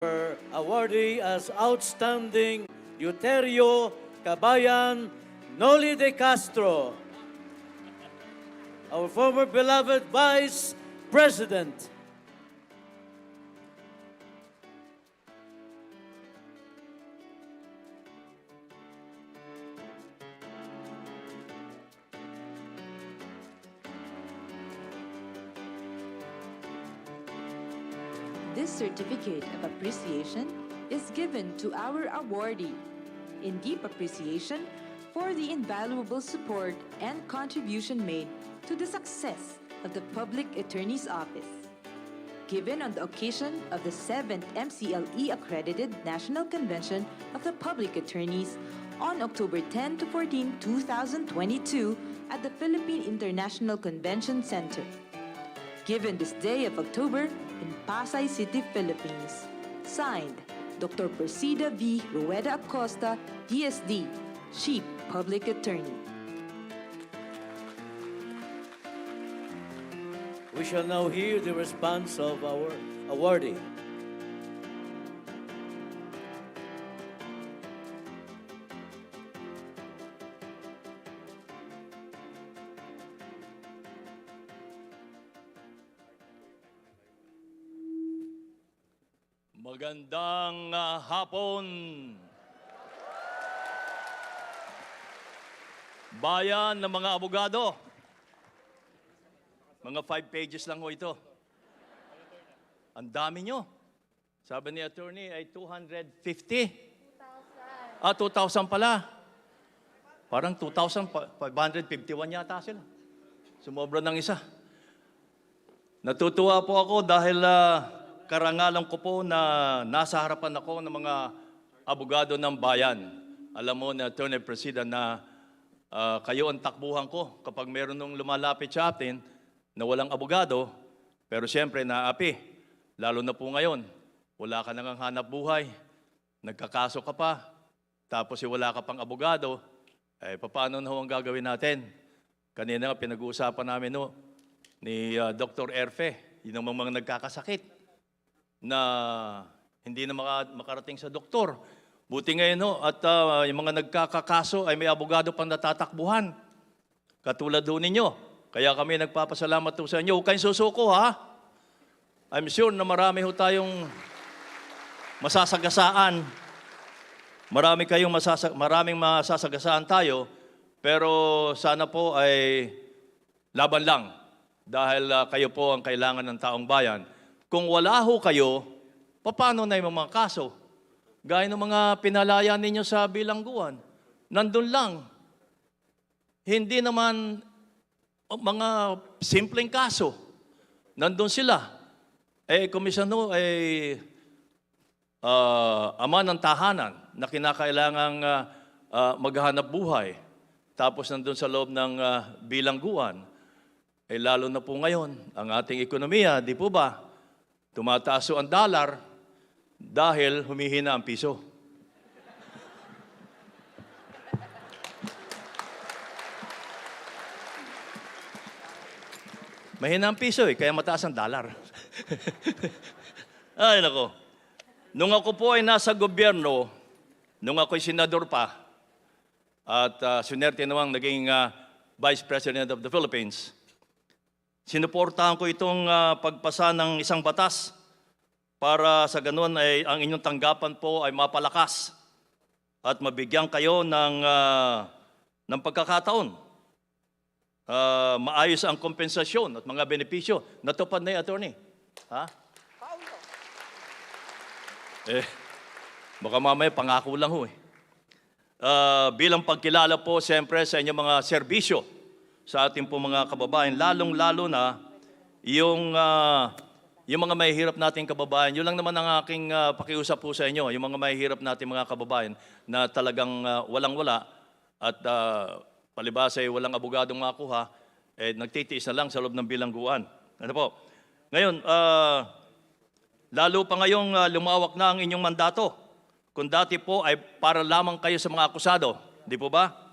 awardee as Outstanding Euterio Cabayan Noli de Castro, our former beloved Vice President. This certificate of appreciation is given to our awardee in deep appreciation for the invaluable support and contribution made to the success of the Public Attorney's Office. Given on the occasion of the 7th MCLE Accredited National Convention of the Public Attorneys on October 10 to 14, 2022 at the Philippine International Convention Center. Given this day of October in Pasay City, Philippines. Signed, Dr. Persida V.Rueda-Acosta, DSD, Chief Public Attorney. We shall now hear the response of our awardee. Magandang hapon. Bayan ng mga abogado. Mga 5 pages lang ho ito. Ang dami nyo. Sabi ni attorney ay 250. 2,000 pala. Parang 2,551 yata sila. Sumobra ng isa. Natutuwa po ako dahil karangalan ko po na nasa harapan ako ng mga abogado ng bayan. Alam mo na Attorney Persida na kayo ang takbuhan ko kapag meron nung lumalapit sa atin na walang abogado, pero siyempre naapi. Lalo na po ngayon, wala ka nang hanap buhay, nagkakaso ka pa, tapos wala ka pang abogado, paano na ho ang gagawin natin? Kanina pinag-uusapan namin ni Dr. Erfe, yun ang mga nagkakasakit na hindi na makarating sa doktor. Buti ngayon at yung mga nagkakakaso ay may abogado pang natatakbuhan. Katulad ho ninyo. Kaya kami nagpapasalamat ho sa inyo. Huwag kayong susuko, ha? I'm sure na marami ho tayong masasagasaan. Maraming masasagasaan tayo. Pero sana po ay laban lang. Dahil kayo po ang kailangan ng taong bayan. Kung wala ho kayo, paano na yung mga kaso? Gaya ng mga pinalaya ninyo sa bilangguan. Nandun lang. Hindi naman mga simpleng kaso. Nandun sila. Komisyano ama ng tahanan na kinakailangang maghanap buhay. Tapos nandun sa loob ng bilangguan. Lalo na po ngayon, ang ating ekonomiya, di po ba? Tumataas ang dollar dahil humihina ang piso. Mahina ang piso kaya mataas ang dollar. Ay, nako. Nung ako po ay nasa gobyerno, nung ako'y senador pa, at sunerte namang naging Vice President of the Philippines, sinuportahan ko itong pagpasa ng isang batas para sa ganun ay ang inyong tanggapan po ay mapalakas at mabigyan kayo ng pagkakataon. Maayos ang kompensasyon at mga benepisyo. Natupad na yung attorney. Ha? Paulo. Baka mamaya pangako lang ho bilang pagkilala po siyempre sa inyong mga serbisyo sa ating po mga kababayan, lalong-lalo na yung mga mahihirap nating kababayan. Yun lang naman ang aking pakiusap po sa inyo, yung mga mahihirap nating mga kababayan na talagang walang-wala at palibasa ay walang abogadong makuha, nagtitiis na lang sa loob ng bilangguan. Ano po? Ngayon, lalo pa ngayong lumawak na ang inyong mandato. Kung dati po ay para lamang kayo sa mga akusado, di po ba?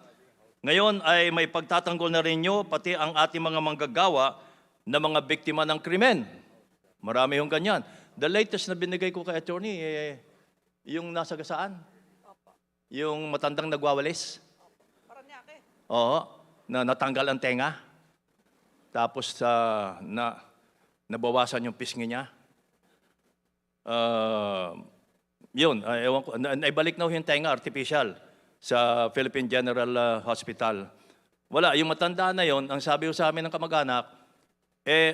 Ngayon ay may pagtatanggol na rin nyo pati ang ating mga manggagawa na mga biktima ng krimen. Marami yung ganyan. The latest na binigay ko kay attorney, yung nasa gasaan. Yung matandang nagwawalis. Oo, na natanggal ang tenga. Tapos nabawasan yung pisngi niya. Yun, ewan ko, naibalik na yung tenga, artificial, sa Philippine General Hospital. Wala, yung matanda na yon, ang sabi ko sa amin ng kamag-anak,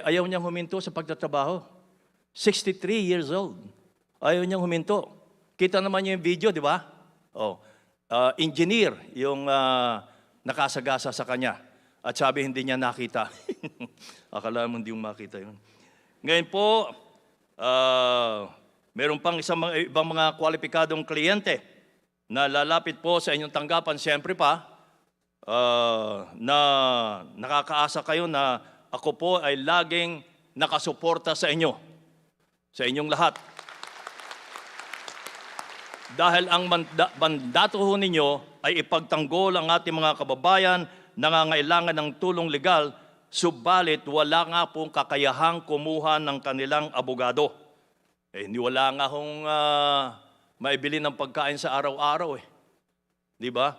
ayaw niyang huminto sa pagtatrabaho. 63 years old. Ayaw niyang huminto. Kita naman niyo yung video, di ba? Oh. Engineer yung nakasagasa sa kanya. At sabi hindi niya nakita. Akala mo hindi mo makita yun. Ngayon po, meron pang ibang mga kwalipikadong kliyente na lalapit po sa inyong tanggapan. Siyempre pa, na nakakaasa kayo na ako po ay laging nakasuporta sa inyo, sa inyong lahat. Dahil ang mandato ho ninyo ay ipagtanggol ang ating mga kababayan nangangailangan ng tulong legal, subalit wala nga pong kakayahang kumuha ng kanilang abogado. Hindi wala nga hong maibili ng pagkain sa araw-araw eh. Di ba?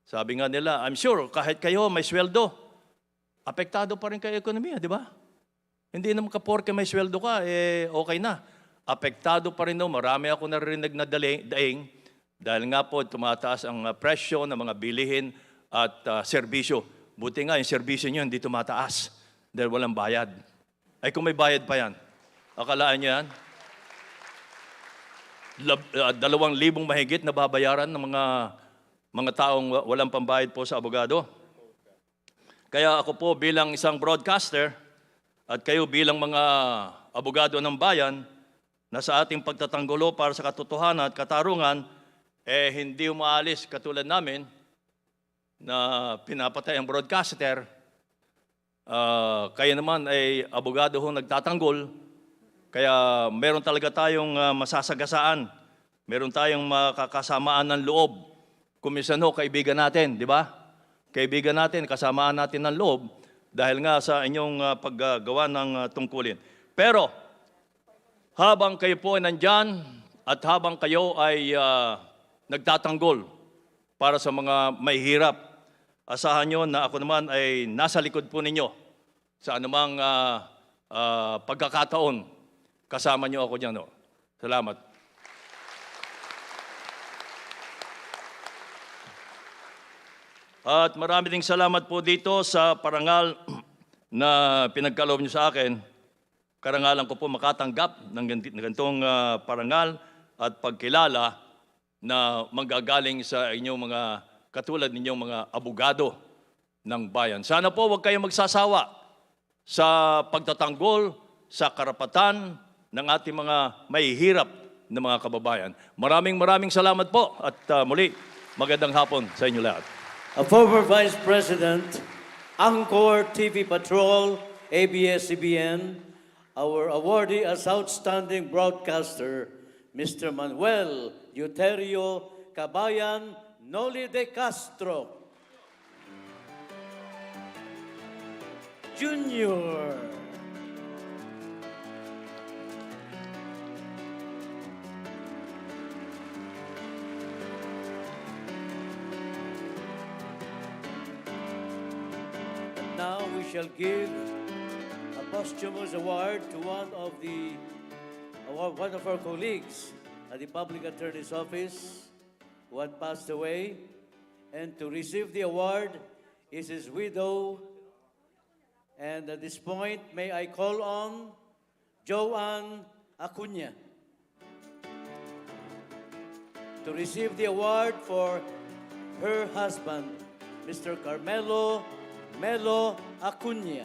Sabi nga nila, I'm sure kahit kayo may sweldo, apektado pa rin kayo ekonomiya, di ba? Hindi naman kaporke may sweldo ka, okay na. Apektado pa rin no, marami ako narinig na daing dahil nga po tumataas ang presyo ng mga bilihin at serbisyo. Buti nga yung serbisyo nyo hindi tumataas dahil walang bayad. Ay kung may bayad pa yan, akalaan nyo yan? 2,000 mahigit na babayaran ng mga taong walang pambayad po sa abogado. Kaya ako po bilang isang broadcaster at kayo bilang mga abogado ng bayan na sa ating pagtatanggulo para sa katotohanan at katarungan, hindi umaalis katulad namin na pinapatay ang broadcaster. Kaya naman ay abogado ho nagtatanggol. Kaya meron talaga tayong masasagasaan. Meron tayong makakasamaan ng loob. Kung minsan ho, kaibigan natin, di ba? Kaibigan natin, kasamaan natin ng loob dahil nga sa inyong paggawa ng tungkulin. Pero, habang kayo po ay nandyan at habang kayo ay nagtatanggol para sa mga may hirap, asahan nyo na ako naman ay nasa likod po ninyo sa anumang pagkakataon. Kasama nyo ako dyan. No? Salamat. At marami ding salamat po dito sa parangal na pinagkaloob nyo sa akin. Karangalan ko po makatanggap ng ganitong parangal at pagkilala na manggagaling sa inyong mga katulad ninyong mga abogado ng bayan. Sana po huwag kayong magsasawa sa pagtatanggol sa karapatan ng ating mga mahihirap na mga kababayan. Maraming salamat po at muli magandang hapon sa inyo lahat. A former Vice President, Angkor TV Patrol, ABS-CBN, our awardee as Outstanding Broadcaster, Mr. Manuel Euterio Cabayan Noli de Castro, Jr. Now we shall give a posthumous award to one of our colleagues at the Public Attorney's Office who had passed away. And to receive the award is his widow. And at this point, may I call on Joanne Acuña to receive the award for her husband, Mr. Carmelo Melo Acuña.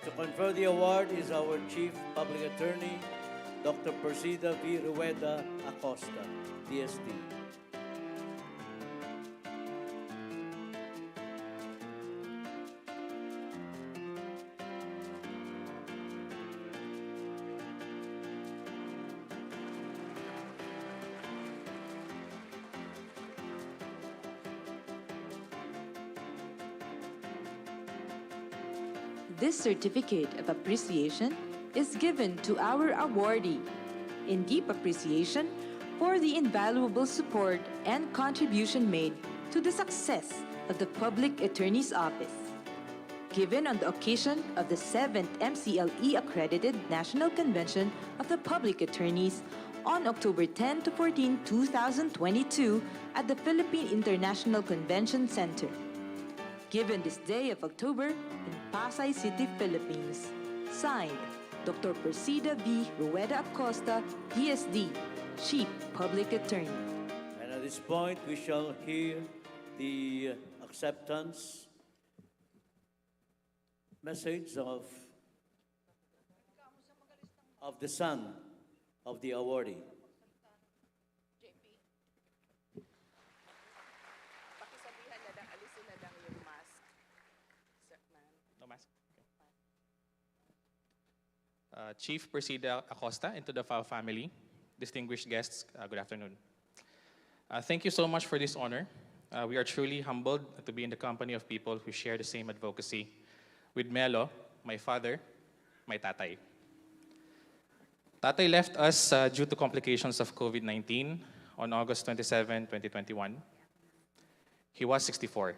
To confer the award is our Chief Public Attorney, Dr. Persida V.Rueda-Acosta, DSD. This certificate of appreciation is given to our awardee in deep appreciation for the invaluable support and contribution made to the success of the Public Attorney's Office. Given on the occasion of the 7th MCLE Accredited National Convention of the Public Attorneys on October 10 to 14, 2022 at the Philippine International Convention Center. Given this day of October in Pasay City, Philippines. Signed, Dr. Persida V.Rueda-Acosta, DSD, Chief Public Attorney. And at this point, we shall hear the acceptance message of the son of the awardee. Pakisabihan na lang, alisin na lang yung mask. No mask. Okay. Chief Persida Acosta and to the FAO family, distinguished guests, good afternoon. Thank you so much for this honor. We are truly humbled to be in the company of people who share the same advocacy with Melo, my father, my tatay. Tatay left us due to complications of COVID-19 on August 27, 2021. He was 64.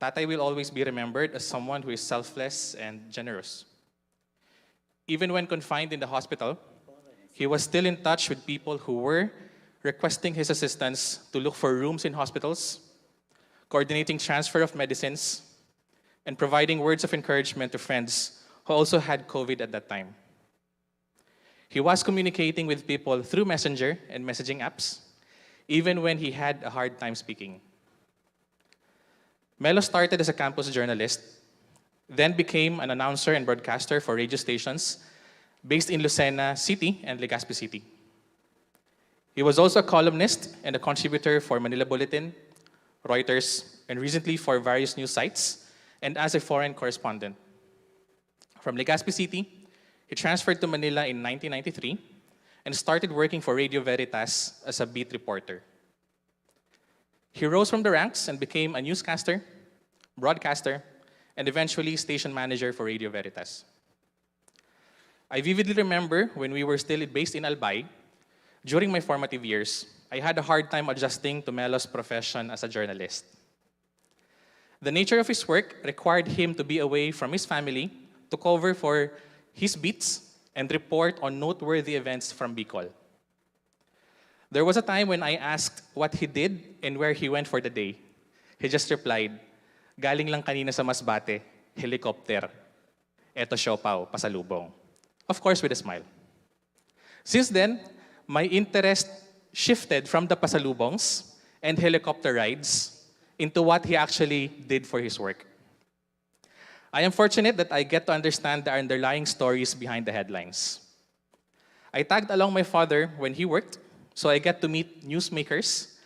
Tatay will always be remembered as someone who is selfless and generous. Even when confined in the hospital, he was still in touch with people who were requesting his assistance to look for rooms in hospitals, coordinating transfer of medicines, and providing words of encouragement to friends who also had COVID at that time. He was communicating with people through Messenger and messaging apps, even when he had a hard time speaking. Melo started as a campus journalist, then became an announcer and broadcaster for radio stations based in Lucena City and Legazpi City. He was also a columnist and a contributor for Manila Bulletin, Reuters, and recently for various news sites, and as a foreign correspondent. From Legazpi City, he transferred to Manila in 1993 and started working for Radio Veritas as a beat reporter. He rose from the ranks and became a newscaster, broadcaster, and eventually station manager for Radio Veritas. I vividly remember when we were still based in Albay, during my formative years, I had a hard time adjusting to Melo's profession as a journalist. The nature of his work required him to be away from his family to cover for his beats and report on noteworthy events from Bicol. There was a time when I asked what he did and where he went for the day. He just replied, "Galing lang kanina sa Masbate, helicopter. Eto siopaw, pasalubong." Of course, with a smile. Since then, my interest shifted from the pasalubongs and helicopter rides into what he actually did for his work. I am fortunate that I get to understand the underlying stories behind the headlines. I tagged along my father when he worked, so I get to meet newsmakers,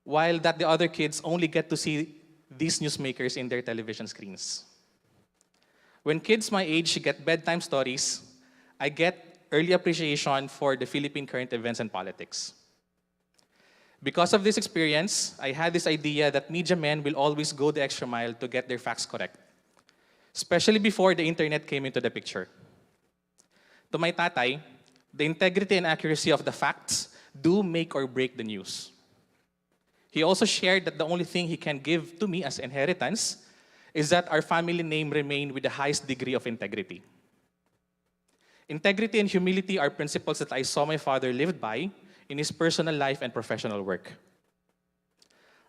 while that the other kids only get to see these newsmakers in their television screens. When kids my age get bedtime stories, I get early appreciation for the Philippine current events and politics. Because of this experience, I had this idea that media men will always go the extra mile to get their facts correct, especially before the internet came into the picture. To my tatay, the integrity and accuracy of the facts do make or break the news. He also shared that the only thing he can give to me as inheritance is that our family name remain with the highest degree of integrity. Integrity and humility are principles that I saw my father lived by in his personal life and professional work.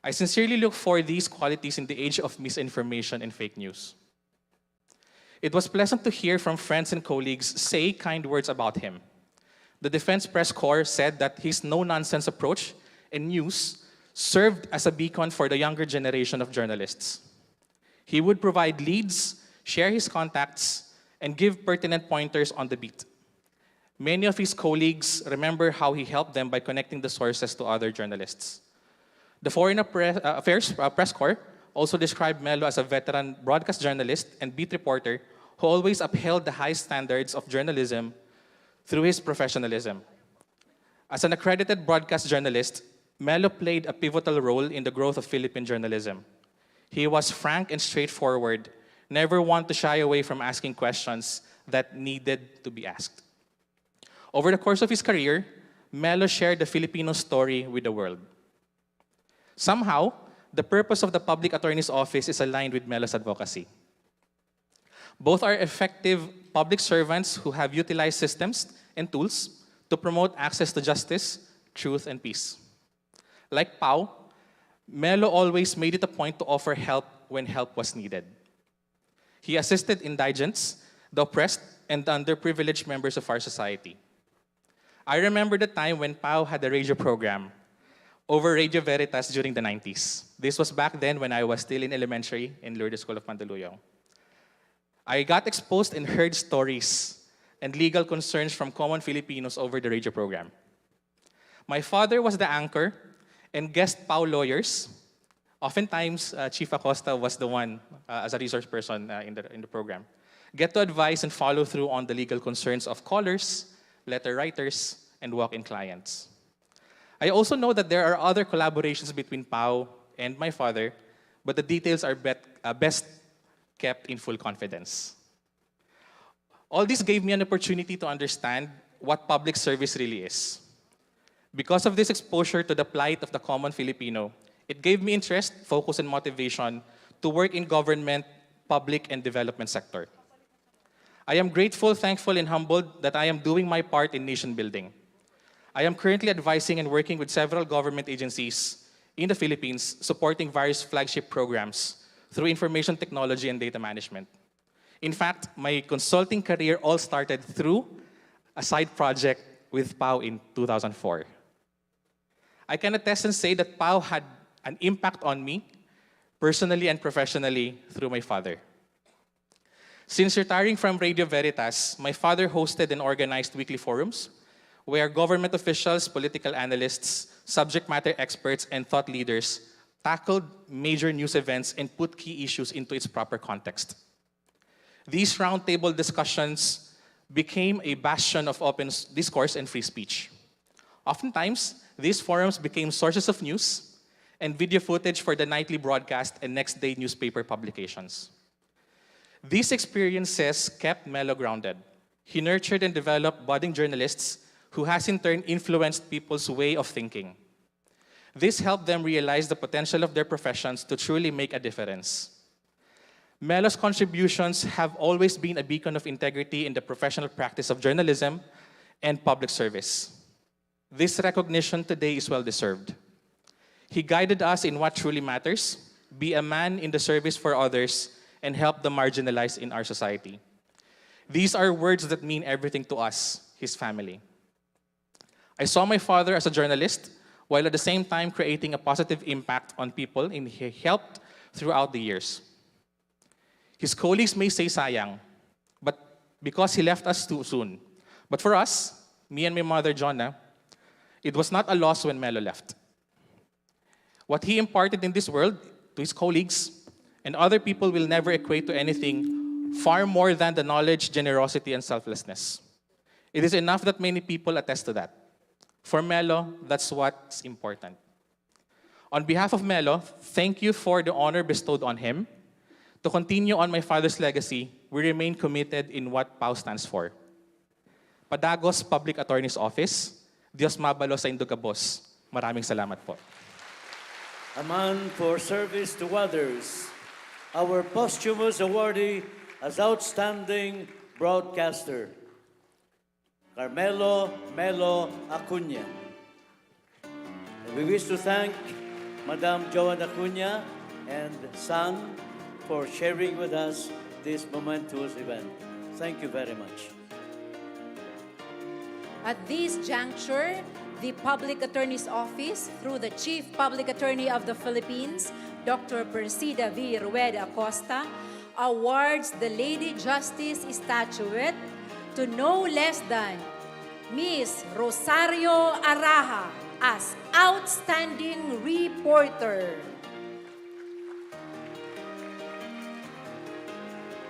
I sincerely look for these qualities in the age of misinformation and fake news. It was pleasant to hear from friends and colleagues say kind words about him. The Defense Press Corps said that his no-nonsense approach and news served as a beacon for the younger generation of journalists. He would provide leads, share his contacts, and give pertinent pointers on the beat. Many of his colleagues remember how he helped them by connecting the sources to other journalists. The Foreign Affairs Press Corps also described Melo as a veteran broadcast journalist and beat reporter who always upheld the high standards of journalism through his professionalism. As an accredited broadcast journalist, Melo played a pivotal role in the growth of Philippine journalism. He was frank and straightforward, never one to shy away from asking questions that needed to be asked. Over the course of his career, Melo shared the Filipino story with the world. Somehow, the purpose of the Public Attorney's Office is aligned with Melo's advocacy. Both are effective public servants who have utilized systems and tools to promote access to justice, truth, and peace. Like Pau, Melo always made it a point to offer help when help was needed. He assisted indigents, the oppressed, and the underprivileged members of our society. I remember the time when Pau had a radio program over Radio Veritas during the 90s. This was back then when I was still in elementary in Lourdes School of Mandaluyong. I got exposed and heard stories and legal concerns from common Filipinos over the radio program. My father was the anchor, and guest Pau lawyers. Oftentimes, Chief Acosta was the one, as a resource person in the program, get to advise and follow through on the legal concerns of callers, letter writers, and walk-in clients. I also know that there are other collaborations between Pau and my father, but the details are best kept in full confidence. All this gave me an opportunity to understand what public service really is. Because of this exposure to the plight of the common Filipino, it gave me interest, focus, and motivation to work in government, public, and development sector. I am grateful, thankful, and humbled that I am doing my part in nation building. I am currently advising and working with several government agencies in the Philippines, supporting various flagship programs through information technology and data management. In fact, my consulting career all started through a side project with Pau in 2004. I can attest and say that Pau had an impact on me, personally and professionally, through my father. Since retiring from Radio Veritas, my father hosted and organized weekly forums where government officials, political analysts, subject matter experts, and thought leaders tackled major news events and put key issues into its proper context. These roundtable discussions became a bastion of open discourse and free speech. Oftentimes, these forums became sources of news and video footage for the nightly broadcast and next day newspaper publications. These experiences kept Melo grounded. He nurtured and developed budding journalists who has in turn influenced people's way of thinking. This helped them realize the potential of their professions to truly make a difference. Melo's contributions have always been a beacon of integrity in the professional practice of journalism and public service. This recognition today is well-deserved. He guided us in what truly matters, be a man in the service for others, and help the marginalized in our society. These are words that mean everything to us, his family. I saw my father as a journalist, while at the same time creating a positive impact on people, and he helped throughout the years. His colleagues may say sayang, but because he left us too soon. But for us, me and my mother, Jonna, it was not a loss when Melo left. What he imparted in this world to his colleagues and other people will never equate to anything far more than the knowledge, generosity, and selflessness. It is enough that many people attest to that. For Melo, that's what's important. On behalf of Melo, thank you for the honor bestowed on him. To continue on my father's legacy, we remain committed in what PAO stands for. Padagos Public Attorney's Office, Diyos mabalo sa Indugabos. Maraming salamat po. A man for service to others, our posthumous awardee as Outstanding Broadcaster, Carmelo Melo Acuña. And we wish to thank Madam Joan Acuña and son for sharing with us this momentous event. Thank you very much. At this juncture, the Public Attorney's Office, through the Chief Public Attorney of the Philippines, Dr. Persida V.Rueda-Acosta, awards the Lady Justice Statuette to no less than Miss Rosario Araha as Outstanding Reporter.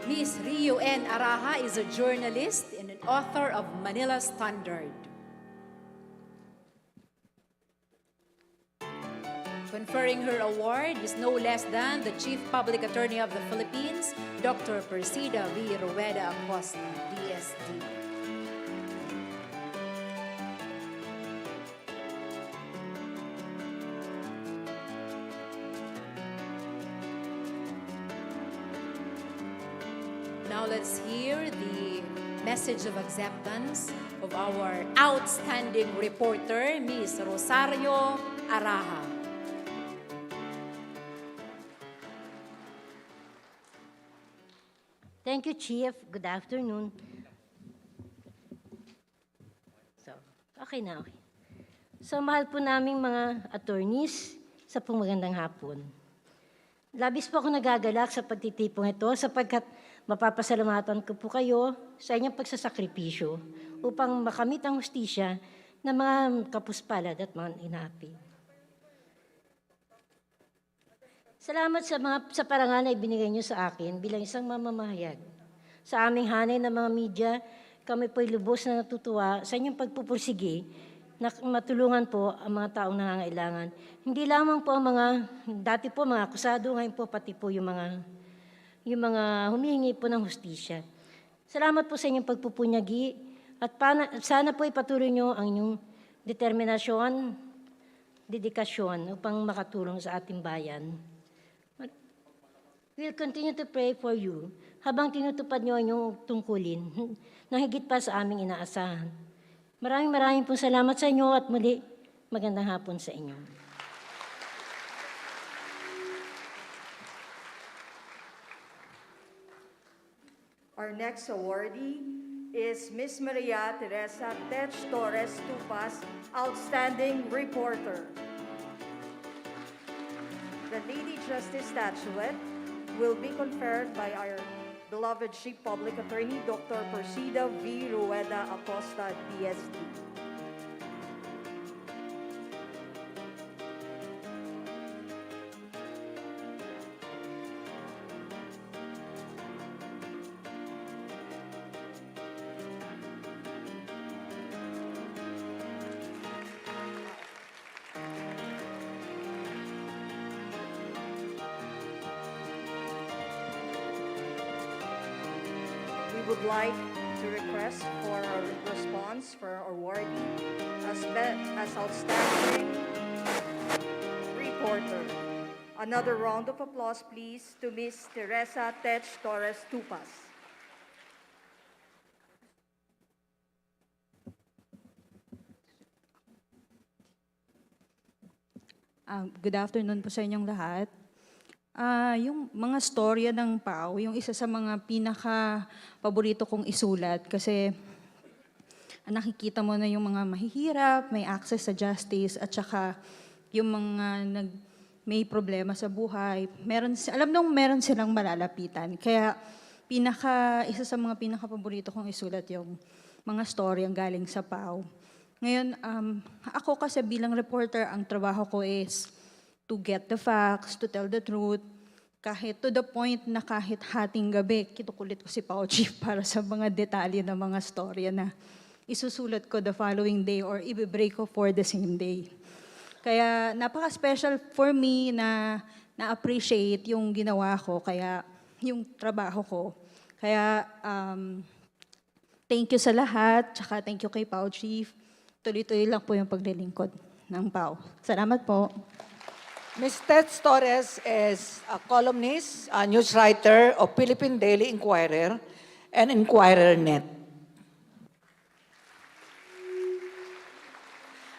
Miss Rio N. Araha is a journalist and an author of Manila Standard. Conferring her award is no less than the Chief Public Attorney of the Philippines, Dr. Persida V.Rueda-Acosta, DSD. Now let's hear the message of acceptance of our outstanding reporter, Ms. Rosario Araha. Thank you, Chief. Good afternoon. Okay na, okay. So, mahal po naming mga attorneys, sa pong magandang hapon. Labis po ako nagagalak sa pagtitipong ito sapagkat mapapasalamatan ko po kayo sa inyong pagsasakripisyo upang makamit ang hustisya ng mga kapuspalad at mga inapi. Salamat sa parangal na ibinigay niyo sa akin bilang isang mamamahayag. Sa aming hanay ng mga media, kami po'y lubos na natutuwa sa inyong pagpupursige na matulungan po ang mga taong nangangailangan. Hindi lamang po ang mga, dati po mga akusado, ngayon po pati po yung mga humihingi po ng hustisya. Salamat po sa inyong pagpupunyagi at sana po ipatuloy niyo ang inyong determinasyon, dedikasyon upang makatulong sa ating bayan. We'll continue to pray for you habang tinutupad niyo ang inyong tungkulin na higit pa sa aming inaasahan. Maraming pong salamat sa inyo at muli, magandang hapon sa inyo. Our next awardee is Ms. Maria Teresa Tech Torres Tupas, Outstanding Reporter. The Lady Justice Statuette will be conferred by our beloved Chief Public Attorney, Dr. Persida V.Rueda-Acosta, DSD. We would like to request for a response for our awardee as Outstanding Reporter. Another round of applause, please, to Ms. Teresa Tech Torres Tupas. Good afternoon po sa inyong lahat. Yung mga storya ng PAO, yung isa sa mga pinaka-paborito kong isulat kasi nakikita mo na yung mga mahihirap, may access sa justice, at saka yung mga may problema sa buhay. Meron silang malalapitan. Kaya isa sa mga pinaka-paborito kong isulat yung mga storyang galing sa PAO. Ngayon, ako kasi bilang reporter, ang trabaho ko is to get the facts, to tell the truth, kahit to the point na kahit hating gabi, kitukulit ko si Pao Chief para sa mga detalye ng mga storya na isusulat ko the following day or i-break ko for the same day. Kaya napaka-special for me na na-appreciate yung ginawa ko, kaya yung trabaho ko. Kaya thank you sa lahat, tsaka thank you kay Pao Chief. Tuloy-tuloy lang po yung paglilingkod ng Pao. Salamat po. Ms. Tech Torres is a columnist, a news writer of Philippine Daily Inquirer and Inquirer.net.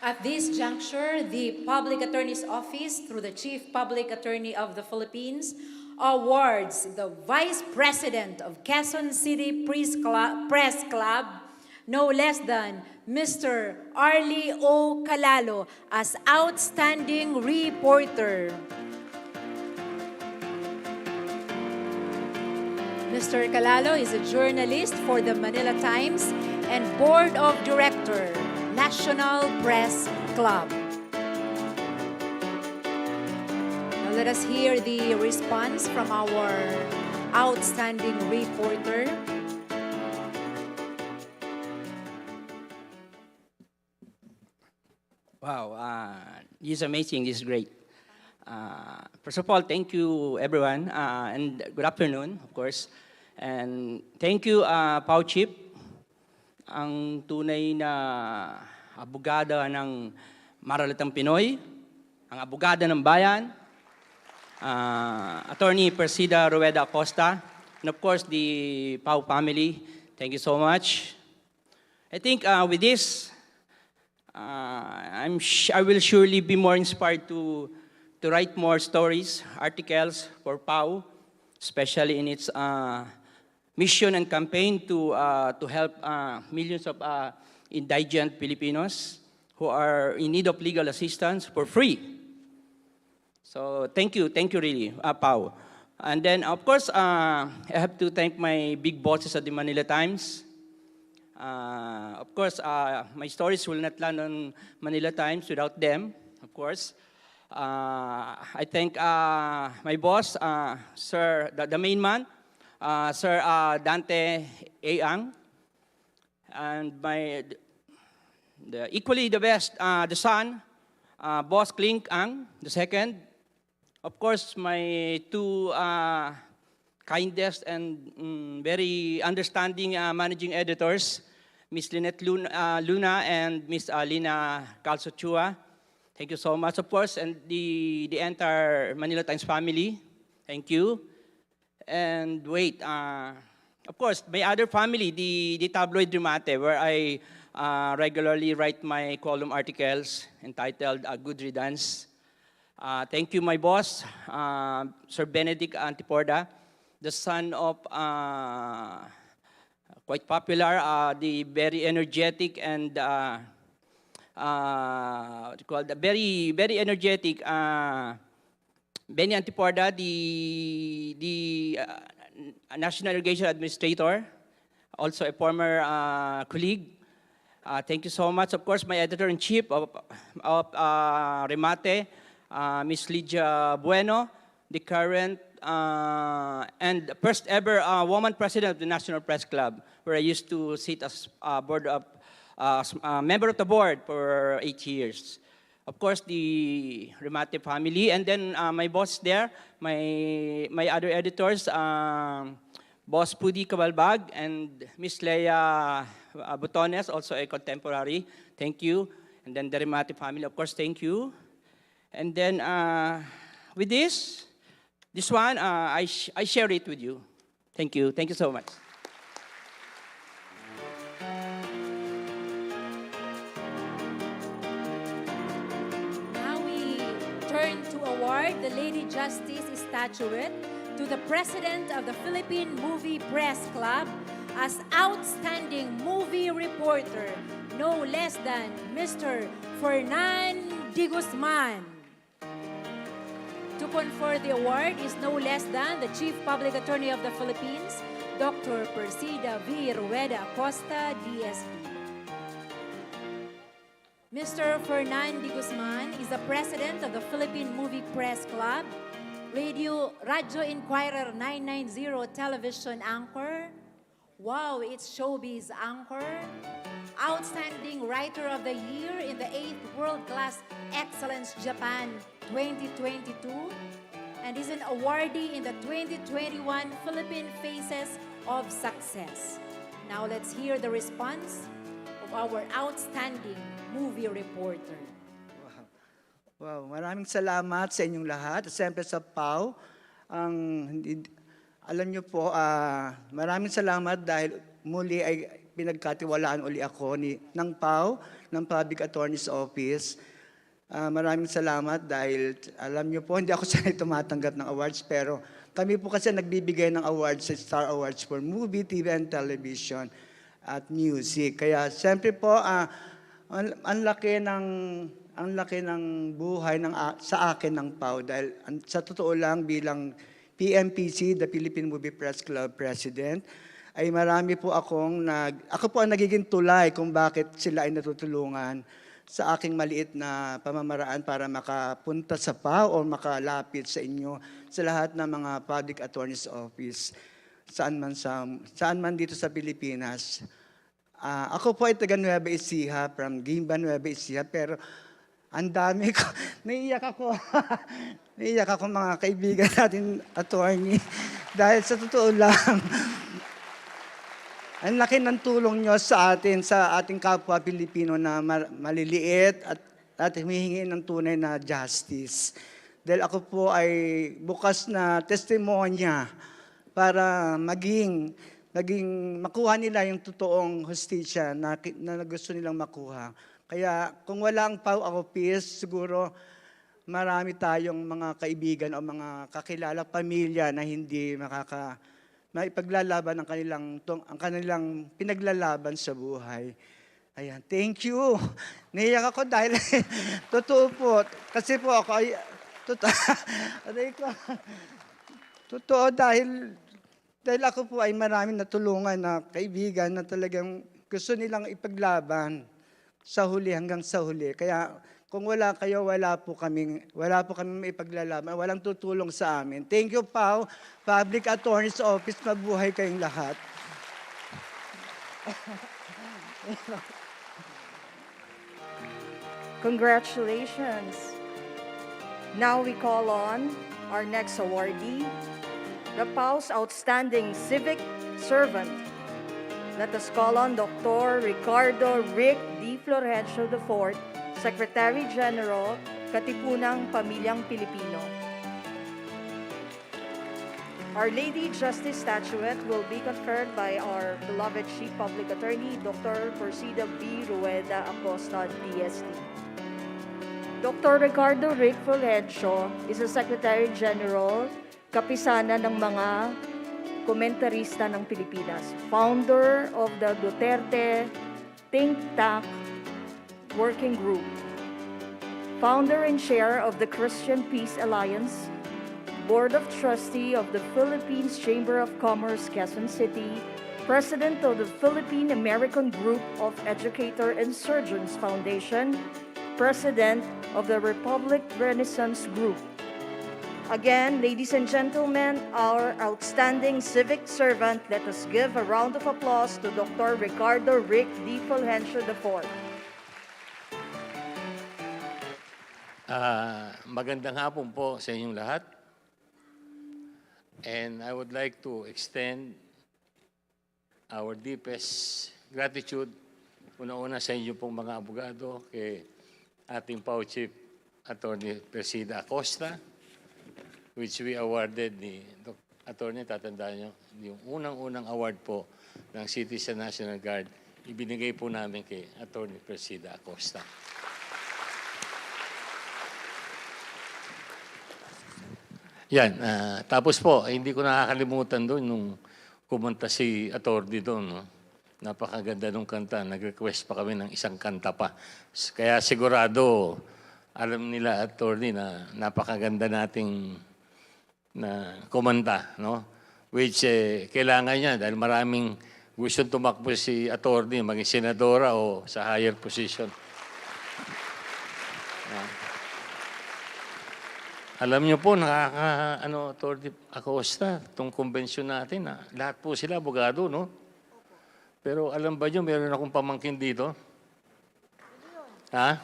At this juncture, the Public Attorney's Office, through the Chief Public Attorney of the Philippines, awards the Vice President of Quezon City Press Club, no less than Mr. Arlie O. Calalo as Outstanding Reporter. Mr. Calalo is a journalist for the Manila Times and Board of Director, National Press Club. Now let us hear the response from our Outstanding Reporter. Wow, this is amazing, this is great. First of all, thank you everyone, and good afternoon, of course. And thank you, Pau Chip, ang tunay na abogada ng Maralitang Pinoy, ang abogada ng bayan, Attorney Persida V.Rueda-Acosta, and of course the Pau family. Thank you so much. I think with this, I will surely be more inspired to write more stories, articles for Pau, especially in its mission and campaign to help millions of indigent Filipinos who are in need of legal assistance for free. So thank you really, Pau. And then, of course, I have to thank my big bosses at the Manila Times. Of course, my stories will not land on Manila Times without them, of course. I thank my boss, Sir, the main man, Sir Dante Ang, and equally the best, the son, Boss Klink Ang, the second. Of course, my two kindest and very understanding managing editors, Miss Lynette Luna and Miss Lina Calsochua. Thank you so much, of course, and the entire Manila Times family. Thank you. And wait, of course, my other family, the tabloid Remate, where I regularly write my column articles entitled Good Riddance. Thank you, my boss, Sir Benedict Antiporda, the son of quite popular, the very energetic and what you call the very energetic Benny Antiporda, the National Irrigation Administrator, also a former colleague. Thank you so much. Of course, my editor-in-chief of Remate, Miss Lydia Bueno, the current and first ever woman president of the National Press Club, where I used to sit as member of the board for 8 years. Of course, the Remate family, and then my boss there, my other editors, Boss Pudi Cabalbag and Miss Leia Botones, also a contemporary. Thank you. And then the Remate family, of course, thank you. And then with this one, I share it with you. Thank you. Thank you so much. Now we turn to award the Lady Justice Statuette to the President of the Philippine Movie Press Club as Outstanding Movie Reporter, no less than Mr. Fernan D. Guzman. To confer the award is no less than the Chief Public Attorney of the Philippines, Dr. Persida V.Rueda-Acosta, DSP. Mr. Fernan D. Guzman is the President of the Philippine Movie Press Club, Radio Inquirer 990 television anchor. Wow, it's showbiz anchor. Outstanding Writer of the Year in the 8th World Class Excellence Japan 2022. And is an awardee in the 2021 Philippine Faces of Success. Now let's hear the response of our outstanding movie reporter. Wow, maraming salamat sa inyong lahat. Siyempre sa PAO, alam niyo po, maraming salamat dahil muli ay pinagkatiwalaan uli ako ng PAO, ng Public Attorney's Office. Maraming salamat dahil alam niyo po, hindi ako sanay tumatanggap ng awards, pero kami po kasi nagbibigay ng awards sa Star Awards for Movie, TV, and Television at Music. Kaya siyempre po, ang laki ng buhay sa akin ng PAO dahil sa totoo lang bilang PMPC, the Philippine Movie Press Club President, ay marami po ako po ang nagiging tulay kung bakit sila ay natutulungan sa aking maliit na pamamaraan para makapunta sa PAO o makalapit sa inyo sa lahat ng mga Public Attorney's Office saan man dito sa Pilipinas. Ako po ay taga Nueva Ecija, from Guimba, Nueva Ecija, pero Ang dami ko. Naiiyak ako. Naiiyak ako mga kaibigan natin, attorney. Dahil sa totoo lang, ang laki ng tulong nyo sa atin, sa ating kapwa Pilipino na maliliit at humihingi ng tunay na justice. Dahil ako po ay bukas na testimonya para maging makuha nila yung totoong hustisya na gusto nilang makuha. Kaya kung wala ang PAW Office, siguro marami tayong mga kaibigan o mga kakilala, pamilya na hindi maipaglalaban ang kanilang pinaglalaban sa buhay. Ayan, thank you. Naiyak ako dahil totoo po. Kasi po ako ay totoo dahil ako po ay maraming natulungan na kaibigan na talagang gusto nilang ipaglaban sa huli hanggang sa huli. Kaya kung wala kayo, wala po kami maipaglalaban, walang tutulong sa amin. Thank you, PAW, Public Attorney's Office, mabuhay kayong lahat. Congratulations. Now we call on our next awardee, the PAW's Outstanding Civic Servant. Let us call on Dr. Ricardo Rick D. Florencio IV, Secretary General, Katipunang Pamilyang Pilipino. Our Lady Justice statuette will be conferred by our beloved Chief Public Attorney, Dr. Persida V.Rueda-Acosta, DST. Dr. Ricardo Rick Florencio is the Secretary General, kapisana ng mga komentarista ng Pilipinas, founder of the Duterte Think Tank Working Group, founder and chair of the Christian Peace Alliance, Board of Trustee of the Philippines Chamber of Commerce, Quezon City, President of the Philippine American Group of Educator and Surgeons Foundation, President of the Republic Renaissance Group. Again, ladies and gentlemen, our outstanding civic servant, let us give a round of applause to Dr. Ricardo Rick D. Florencio IV. Magandang hapon po sa inyong lahat. And I would like to extend our deepest gratitude una-una sa inyo pong mga abogado, kay ating PAW Chief Attorney V.Rueda-Acosta, which we awarded ni Attorney, tatandaan nyo, yung unang-unang award po ng Citizen National Guard, ibinigay po namin kay Attorney Persida-Acosta. Yan, tapos po, hindi ko nakakalimutan doon nung kumanta si Attorney doon. No? Napakaganda nung kanta, nag-request pa kami ng isang kanta pa. Kaya sigurado, alam nila Attorney na napakaganda nating na kumanta, no? Which kailangan niya dahil maraming gustong tumakbo si attorney, maging senadora o sa higher position. Alam niyo po, Attorney Acosta, itong convention natin, lahat po sila abogado, no? Pero alam ba niyo, meron akong pamangkin dito? Ha?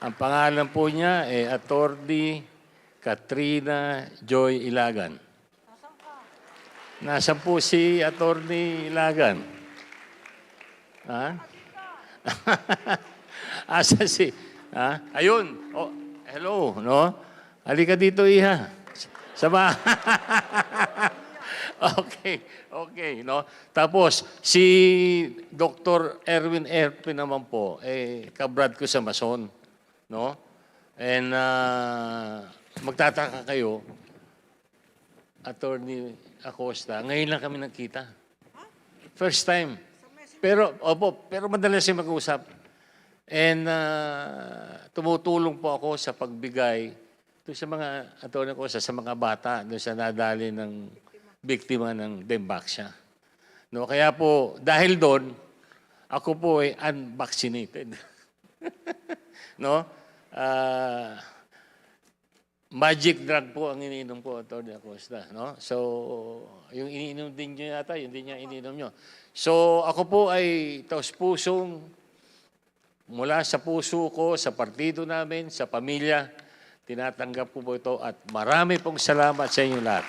Ang pangalan po niya Attorney Katrina Joy Ilagan. Nasaan po si Attorney Ilagan? Ha? Asa si? Ha? Ayun. Oh, hello, no? Halika dito, iha. Sama. Okay, no? Tapos, si Dr. Erwin Erpin naman po, kabrad ko sa Mason, no? And, magtataka kayo, Attorney Acosta, ngayon lang kami nagkita. First time. Pero madalas siya mag-usap. And tumutulong po ako sa pagbigay doon sa mga, Attorney Acosta, sa mga bata, doon sa nadali ng biktima ng Dembaksya. No, kaya po, dahil doon, ako po ay unvaccinated. No? Magic drug po ang iniinom ko, Attorney Acosta. No? So, yung iniinom din nyo yata, yun din niya iniinom nyo. So, ako po ay taus-pusong mula sa puso ko, sa partido namin, sa pamilya, tinatanggap ko po ito at marami pong salamat sa inyo lahat.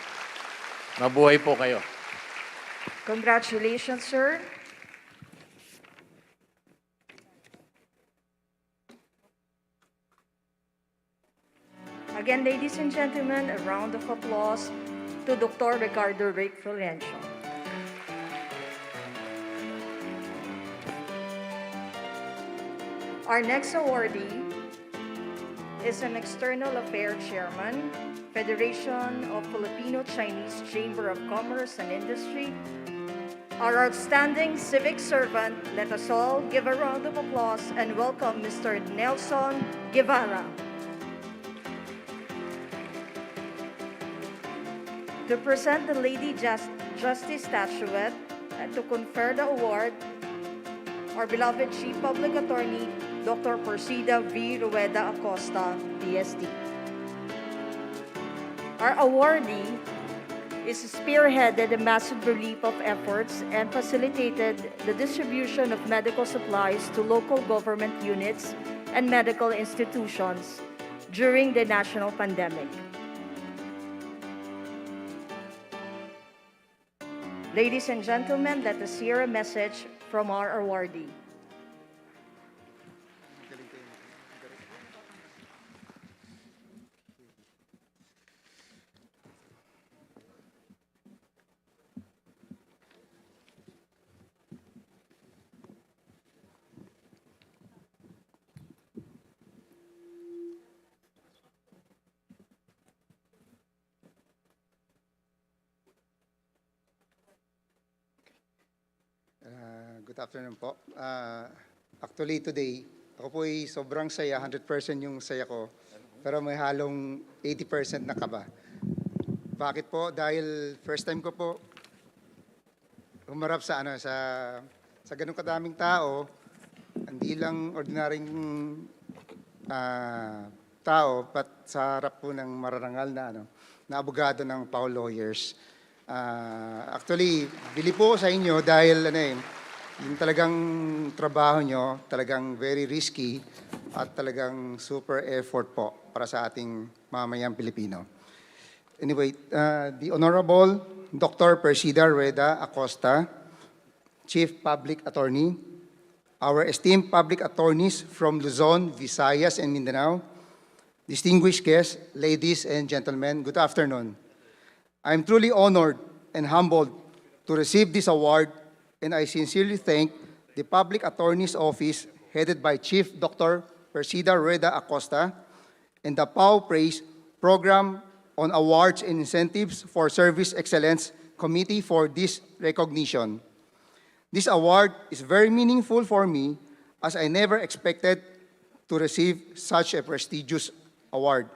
Mabuhay po kayo. Congratulations, sir. Again, ladies and gentlemen, a round of applause to Dr. Ricardo Rick Florencio. Our next awardee is an External Affairs Chairman, Federation of Filipino-Chinese Chamber of Commerce and Industry. Our outstanding civic servant, let us all give a round of applause and welcome Mr. Nelson Guevara. To present the Lady Justice Statuette and to confer the award, our beloved Chief Public Attorney, Dr. Persida V.Rueda-Acosta, DSD. Our awardee is spearheaded a massive relief of efforts and facilitated the distribution of medical supplies to local government units and medical institutions during the national pandemic. Ladies and gentlemen, let us hear a message from our awardee. Good afternoon po. Actually today, ako po ay sobrang saya, 100% yung saya ko. Pero may halong 80% na kaba. Bakit po? Dahil first time ko po humarap sa ganung kadaming tao, hindi lang ordinaryong tao, but sa harap po ng mararangal na abogado ng PAO lawyers. Actually, bili po sa inyo dahil yung talagang trabaho nyo, talagang very risky at talagang super effort po para sa ating mamayang Pilipino. Anyway, the Honorable Dr. Persida V.Rueda-Acosta, Chief Public Attorney, our esteemed public attorneys from Luzon, Visayas, and Mindanao, distinguished guests, ladies and gentlemen, good afternoon. I am truly honored and humbled to receive this award, and I sincerely thank the Public Attorney's Office headed by Chief Dr. Persida V.Rueda-Acosta and the PAO Praise Program on Awards and Incentives for Service Excellence Committee for this recognition. This award is very meaningful for me as I never expected to receive such a prestigious award.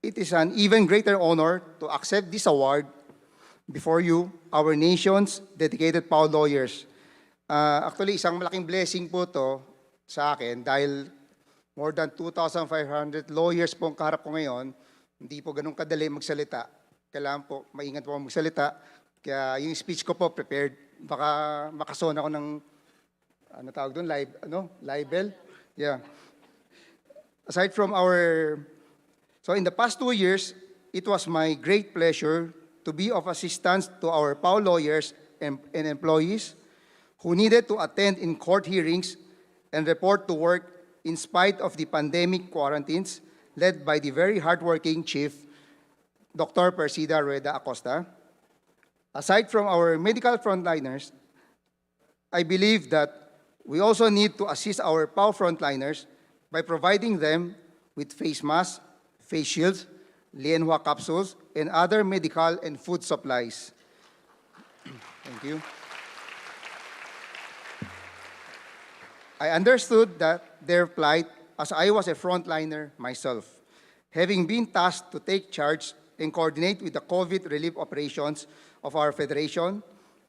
It is an even greater honor to accept this award before you, our nation's dedicated PAO lawyers. Actually, isang malaking blessing po to sa akin dahil more than 2,500 lawyers po ang kaharap ko ngayon. Hindi po ganun kadali magsalita. Kailangan po, maingat po magsalita. Kaya yung speech ko po prepared. Baka makasona ako ng, tawag doon, libel? Yeah. Aside from so in the past 2 years, it was my great pleasure to be of assistance to our PAO lawyers and employees who needed to attend in court hearings and report to work in spite of the pandemic quarantines led by the very hardworking Chief, Dr. Persida V.Rueda-Acosta. Aside from our medical frontliners, I believe that we also need to assist our PAO frontliners by providing them with face masks, face shields, Lienhua capsules, and other medical and food supplies. Thank you. I understood that their plight as I was a frontliner myself, having been tasked to take charge and coordinate with the COVID relief operations of our federation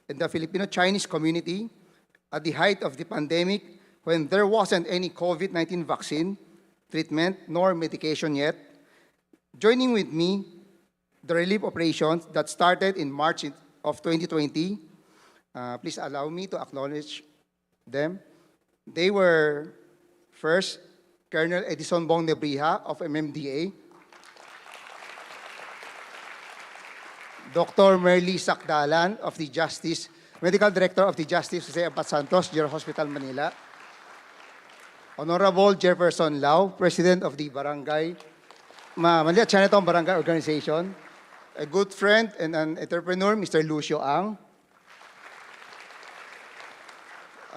and the Filipino-Chinese community at the height of the pandemic when there wasn't any COVID-19 vaccine, treatment, nor medication yet. Joining with me, the relief operations that started in March of 2020, please allow me to acknowledge them. They were First, Colonel Edison Bong Nebrija of MMDA. Dr. Merly Sakdalan of the Justice, Medical Director of the Justice Jose Apat Santos General Hospital, Manila. Honorable Jefferson Lau, President of the Manila Chinatown Barangay Organization. A good friend and an entrepreneur, Mr. Lucio Ang.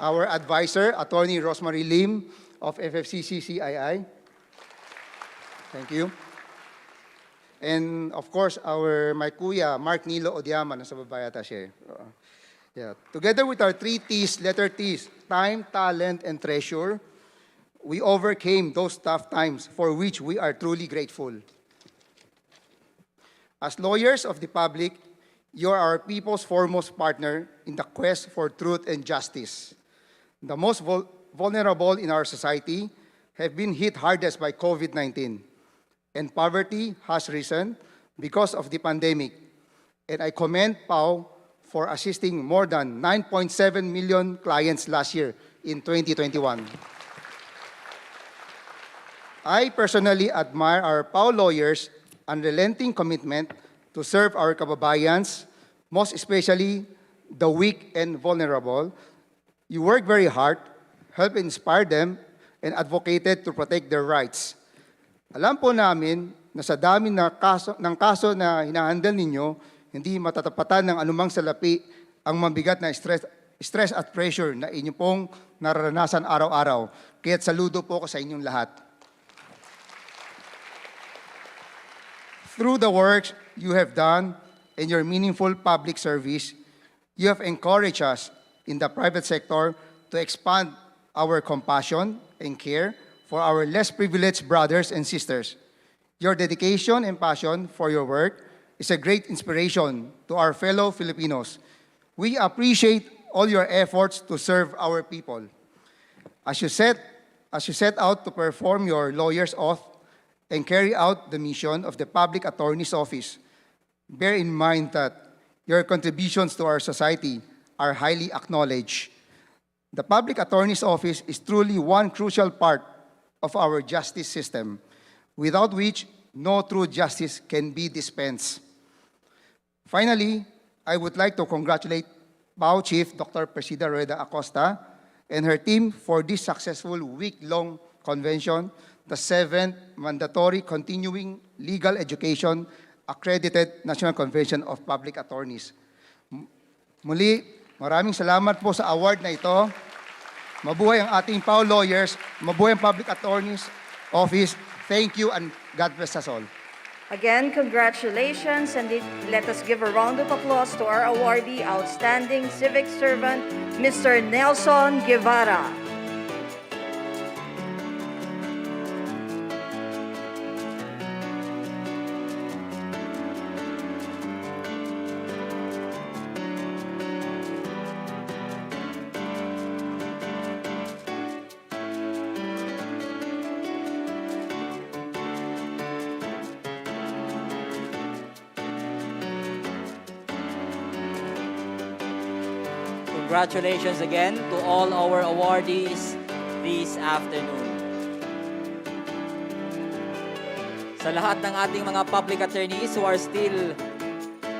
Our advisor, Attorney Rosemary Lim of FFCCCII. Thank you. And of course, my kuya, Mark Nilo Odiama, nasa baba yata siya. Yeah. Together with our 3 T's, letter T's, time, talent, and treasure, we overcame those tough times for which we are truly grateful. As lawyers of the public, you are our people's foremost partner in the quest for truth and justice. The most vulnerable in our society have been hit hardest by COVID-19, and poverty has risen because of the pandemic. And I commend PAO for assisting more than 9.7 million clients last year in 2021. I personally admire our PAO lawyers' unrelenting commitment to serve our kababayans, most especially the weak and vulnerable. You work very hard, help inspire them, and advocated to protect their rights. Alam po namin na sa dami ng kaso na hinahandle ninyo, hindi matatapatan ng anumang salapi ang mabigat na stress at pressure na inyo pong nararanasan araw-araw. Kaya't saludo po ko sa inyong lahat. Through the work you have done and your meaningful public service, you have encouraged us in the private sector to expand our compassion and care for our less privileged brothers and sisters. Your dedication and passion for your work is a great inspiration to our fellow Filipinos. We appreciate all your efforts to serve our people. As you set out to perform your lawyer's oath and carry out the mission of the Public Attorney's Office, bear in mind that your contributions to our society are highly acknowledged. The Public Attorney's Office is truly one crucial part of our justice system, without which no true justice can be dispensed. Finally, I would like to congratulate PAO Chief Dr. Persida V.Rueda-Acosta and her team for this successful week-long convention, the 7th Mandatory Continuing Legal Education Accredited National Convention of Public Attorneys. Muli, maraming salamat po sa award na ito. Mabuhay ang ating PAO lawyers, mabuhay ang Public Attorney's Office. Thank you and God bless us all. Again, congratulations, and let us give a round of applause to our awardee, Outstanding Civic Servant, Mr. Nelson Guevara. Congratulations again to all our awardees this afternoon. Sa lahat ng ating mga public attorneys who are still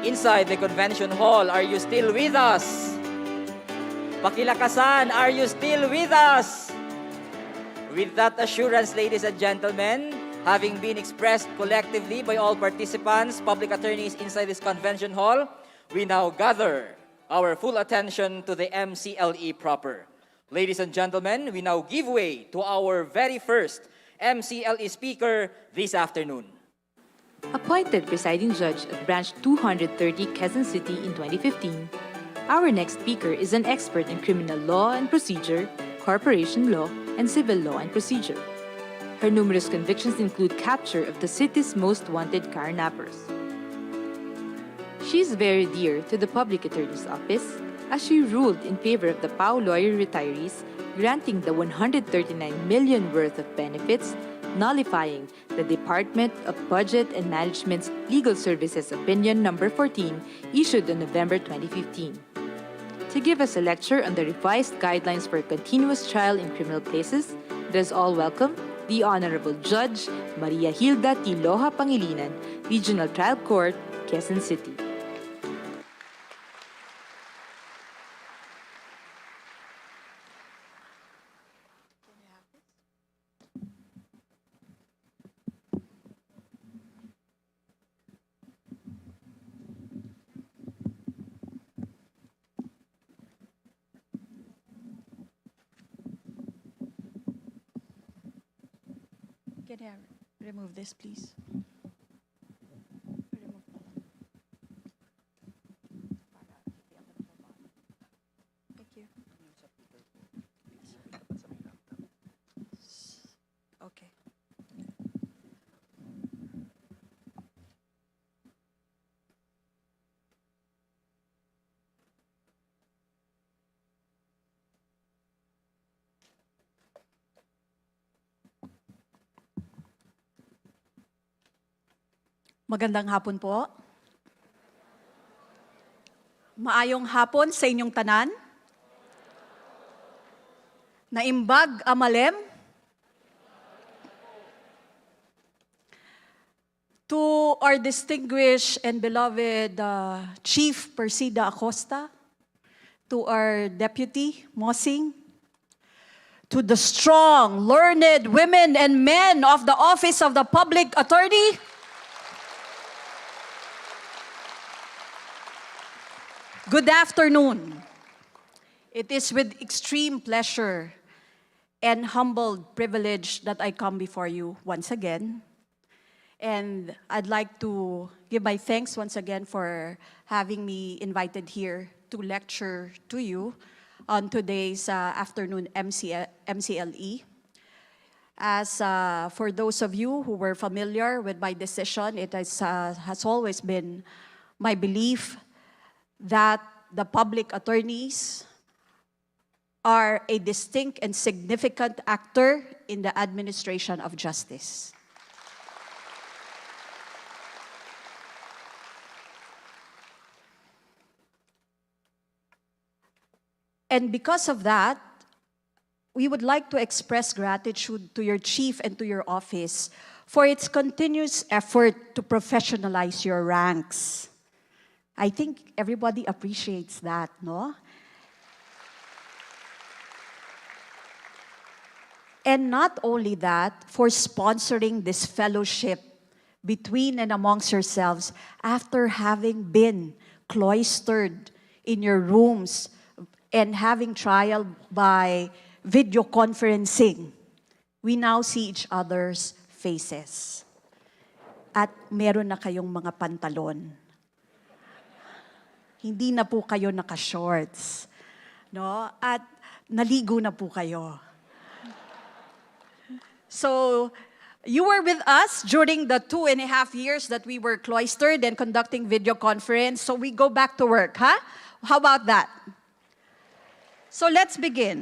inside the convention hall, are you still with us? Pakilakasan, are you still with us? With that assurance, ladies and gentlemen, having been expressed collectively by all participants, public attorneys inside this convention hall, we now gather our full attention to the MCLE proper. Ladies and gentlemen, we now give way to our very first MCLE speaker this afternoon. Appointed presiding judge at Branch 230 Quezon City in 2015, our next speaker is an expert in criminal law and procedure, corporation law, and civil law and procedure. Her numerous convictions include capture of the city's most wanted carnappers. She is very dear to the Public Attorney's Office as she ruled in favor of the PAO lawyer retirees, granting the 139 million worth of benefits, nullifying the Department of Budget and Management's Legal Services Opinion No. 14 issued in November 2015. To give us a lecture on the revised guidelines for continuous trial in criminal cases, Let us all welcome the Honorable Judge Maria Hilda Tiloja Pangilinan, Regional Trial Court, Quezon City. Can I remove this, please? Thank you. Okay. Magandang hapon po. Maayong hapon sa inyong tanan. Naimbag amalem. To our distinguished and beloved Chief Persida Acosta, to our Deputy Mosing, to the strong, learned women and men of the Office of the Public Attorney, good afternoon. It is with extreme pleasure and humbled privilege that I come before you once again. And I'd like to give my thanks once again for having me invited here to lecture to you on today's afternoon MCLE. As for those of you who were familiar with my decision, it has always been my belief that the public attorneys are a distinct and significant actor in the administration of justice. And because of that, we would like to express gratitude to your chief and to your office for its continuous effort to professionalize your ranks. I think everybody appreciates that, no? And not only that, for sponsoring this fellowship between and amongst yourselves after having been cloistered in your rooms and having trial by video conferencing. We now see each other's faces. At meron na kayong mga pantalon. Hindi na po kayo naka-shorts. No? At naligo na po kayo. So, you were with us during the 2.5 years that we were cloistered and conducting video conference. So we go back to work, huh? How about that? So let's begin.